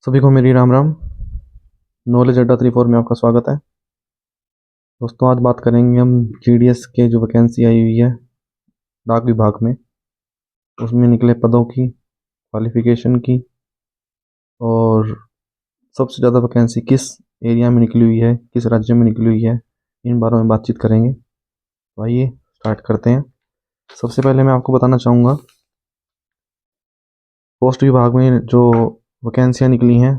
सभी को मेरी राम राम। नॉलेज अड्डा 34 में आपका स्वागत है। दोस्तों, आज बात करेंगे हम जीडीएस के जो वैकेंसी आई हुई है डाक विभाग में, उसमें निकले पदों की, क्वालिफिकेशन की, और सबसे ज़्यादा वैकेंसी किस एरिया में निकली हुई है, किस राज्य में निकली हुई है, इन बारों में बातचीत करेंगे। तो आइए स्टार्ट करते हैं। सबसे पहले मैं आपको बताना चाहूँगा, पोस्ट विभाग में जो वैकेंसियाँ निकली हैं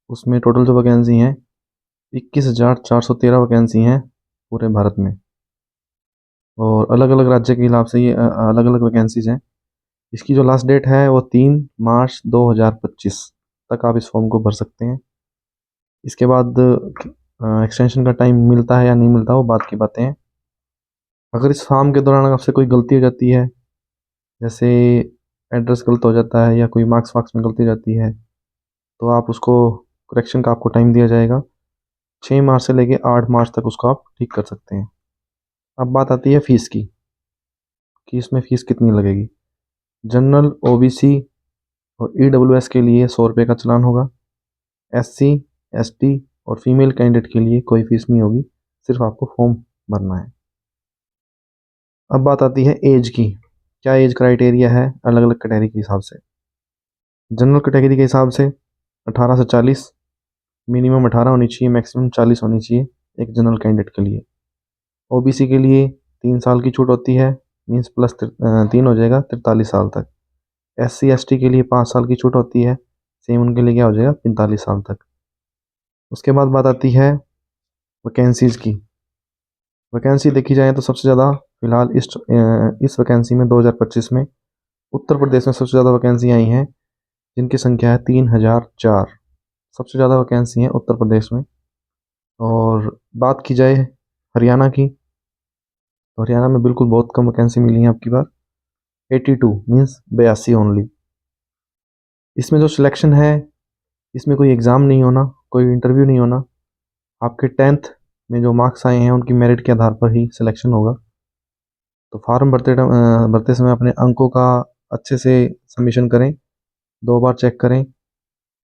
उसमें टोटल जो वैकेंसी हैं 21,413 वैकेंसी हैं पूरे भारत में, और अलग अलग राज्य के हिसाब से ये अलग अलग वैकेंसीज हैं। इसकी जो लास्ट डेट है वो 3 मार्च 2025 तक आप इस फॉर्म को भर सकते हैं। इसके बाद एक्सटेंशन का टाइम मिलता है या नहीं मिलता, वो बात की बातें हैं। अगर इस फॉर्म के दौरान आपसे कोई गलती हो जाती है, जैसे एड्रेस गलत हो जाता है या कोई मार्क्स वार्क्स में गलती हो जाती है, तो आप उसको करेक्शन का आपको टाइम दिया जाएगा। 6 मार्च से लेके 8 मार्च तक उसको आप ठीक कर सकते हैं। अब बात आती है फ़ीस की, कि इसमें फ़ीस कितनी लगेगी। जनरल, ओबीसी और ईडब्ल्यूएस के लिए 100 रुपये का चालान होगा। एससी, एसटी और फीमेल कैंडिडेट के लिए कोई फीस नहीं होगी, सिर्फ आपको फॉर्म भरना है। अब बात आती है एज की। क्या एज क्राइटेरिया है अलग अलग कैटेगरी के हिसाब से। जनरल कैटेगरी के हिसाब से 18 से 40, मिनिमम 18 होनी चाहिए, मैक्सिमम 40 होनी चाहिए एक जनरल कैंडिडेट के लिए। ओबीसी के लिए 3 साल की छूट होती है, मीन्स प्लस 3 हो जाएगा 43 साल तक। एससी एसटी के लिए 5 साल की छूट होती है, सेम उनके लिए क्या हो जाएगा 45 साल तक। उसके बाद बात आती है वैकेंसीज़ की। वैकेंसी देखी जाए तो सबसे ज़्यादा फिलहाल इस वैकेंसी में 2025 में उत्तर प्रदेश में सबसे ज़्यादा वैकेंसी आई हैं, जिनकी संख्या है 3004। सबसे ज़्यादा वैकेंसी हैं उत्तर प्रदेश में। और बात की जाए हरियाणा की, तो हरियाणा में बिल्कुल बहुत कम वैकेंसी मिली है आपकी बार, 82 मीन्स 82 ओनली। इसमें जो सिलेक्शन है, इसमें कोई एग्ज़ाम नहीं होना, कोई इंटरव्यू नहीं होना। आपके 10th में जो मार्क्स आए हैं उनकी मेरिट के आधार पर ही सिलेक्शन होगा। तो फॉर्म भरते समय अपने अंकों का अच्छे से सबमिशन करें, 2 बार चेक करें,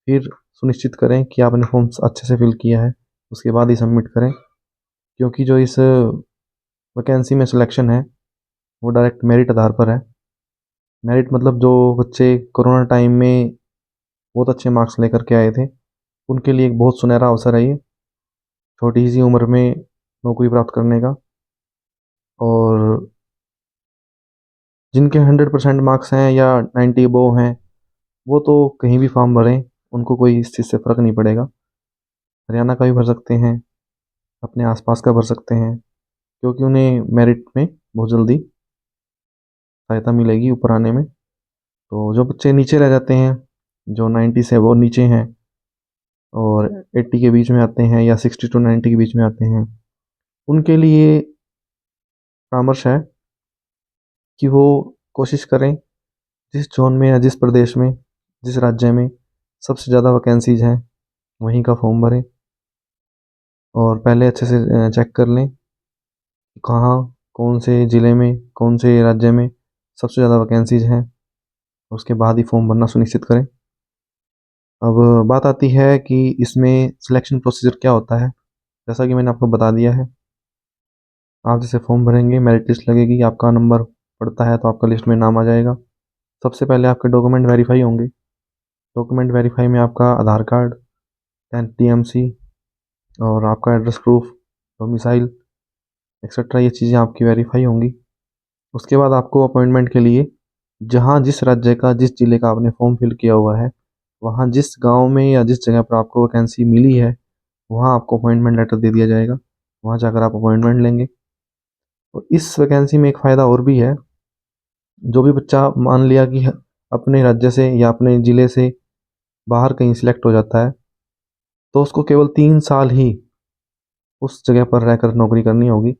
फिर सुनिश्चित करें कि आपने फॉर्म अच्छे से फिल किया है, उसके बाद ही सबमिट करें। क्योंकि जो इस वैकेंसी में सिलेक्शन है वो डायरेक्ट मेरिट आधार पर है। मेरिट मतलब जो बच्चे कोरोना टाइम में बहुत अच्छे मार्क्स लेकर के आए थे, उनके लिए एक बहुत सुनहरा अवसर है ये, छोटी सी उम्र में नौकरी प्राप्त करने का। और जिनके 100% मार्क्स हैं या 90 अबोव हैं, वो तो कहीं भी फॉर्म भरें, उनको कोई इस चीज़ से फ़र्क नहीं पड़ेगा। हरियाणा का भी भर सकते हैं, अपने आसपास का भर सकते हैं, क्योंकि उन्हें मेरिट में बहुत जल्दी सहायता मिलेगी ऊपर आने में। तो जो बच्चे नीचे रह जाते हैं, जो 90 से वो नीचे हैं और 80 के बीच में आते हैं या 60 टू 90 के बीच में आते हैं, उनके लिए परामर्श है कि वो कोशिश करें, जिस जोन में या जिस प्रदेश में, जिस राज्य में सबसे ज़्यादा वैकेंसीज हैं वहीं का फॉर्म भरें, और पहले अच्छे से चेक कर लें कि कहाँ, कौन से ज़िले में, कौन से राज्य में सबसे ज़्यादा वैकेंसीज हैं, उसके बाद ही फॉर्म भरना सुनिश्चित करें। अब बात आती है कि इसमें सिलेक्शन प्रोसीजर क्या होता है। जैसा कि मैंने आपको बता दिया है, आप जैसे फॉर्म भरेंगे, मेरिट लिस्ट लगेगी, आपका नंबर पड़ता है तो आपका लिस्ट में नाम आ जाएगा। सबसे पहले आपके डॉक्यूमेंट वेरीफाई होंगे। डॉक्यूमेंट वेरीफाई में आपका आधार कार्ड, 10th DMC और आपका एड्रेस प्रूफ, डोमिसाइल एक्सेट्रा, ये चीज़ें आपकी वेरीफाई होंगी। उसके बाद आपको अपॉइंटमेंट के लिए, जहाँ जिस राज्य का, जिस ज़िले का आपने फॉर्म फिल किया हुआ है, वहाँ जिस गांव में या जिस जगह पर आपको वैकेंसी मिली है, वहाँ आपको अपॉइंटमेंट लेटर दे दिया जाएगा। वहाँ जाकर आप अपॉइंटमेंट लेंगे। और इस वैकेंसी में एक फ़ायदा और भी है। जो भी बच्चा मान लिया कि अपने राज्य से या अपने ज़िले से बाहर कहीं सिलेक्ट हो जाता है, तो उसको केवल 3 साल ही उस जगह पर रहकर नौकरी करनी होगी।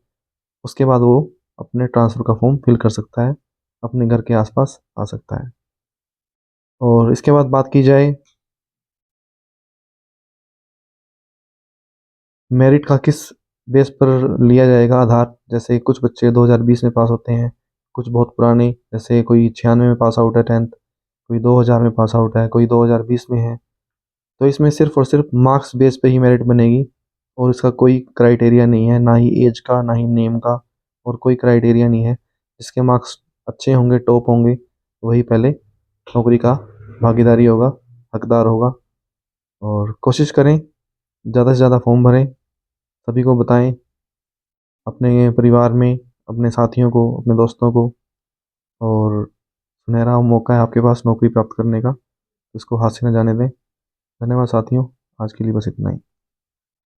उसके बाद वो अपने ट्रांसफ़र का फॉर्म फिल कर सकता है, अपने घर के आसपास आ सकता है। और इसके बाद बात की जाए मेरिट का किस बेस पर लिया जाएगा आधार। जैसे कुछ बच्चे 2020 में पास होते हैं, कुछ बहुत पुराने, जैसे कोई 96 में पास आउट है 10th, कोई 2000 में पास आउट है, कोई 2020 में है। तो इसमें सिर्फ़ और सिर्फ़ मार्क्स बेस पे ही मेरिट बनेगी और इसका कोई क्राइटेरिया नहीं है, ना ही ऐज का, ना ही नेम का और कोई क्राइटेरिया नहीं है। जिसके मार्क्स अच्छे होंगे, टॉप होंगे, वही पहले नौकरी का भागीदारी होगा, हकदार होगा। और कोशिश करें, ज़्यादा से ज़्यादा फॉर्म भरें, सभी को बताएँ, अपने परिवार में, अपने साथियों को, अपने दोस्तों को। और सुनहरा मौका है आपके पास नौकरी प्राप्त करने का, इसको हाथ से न जाने दें। धन्यवाद साथियों, आज के लिए बस इतना ही।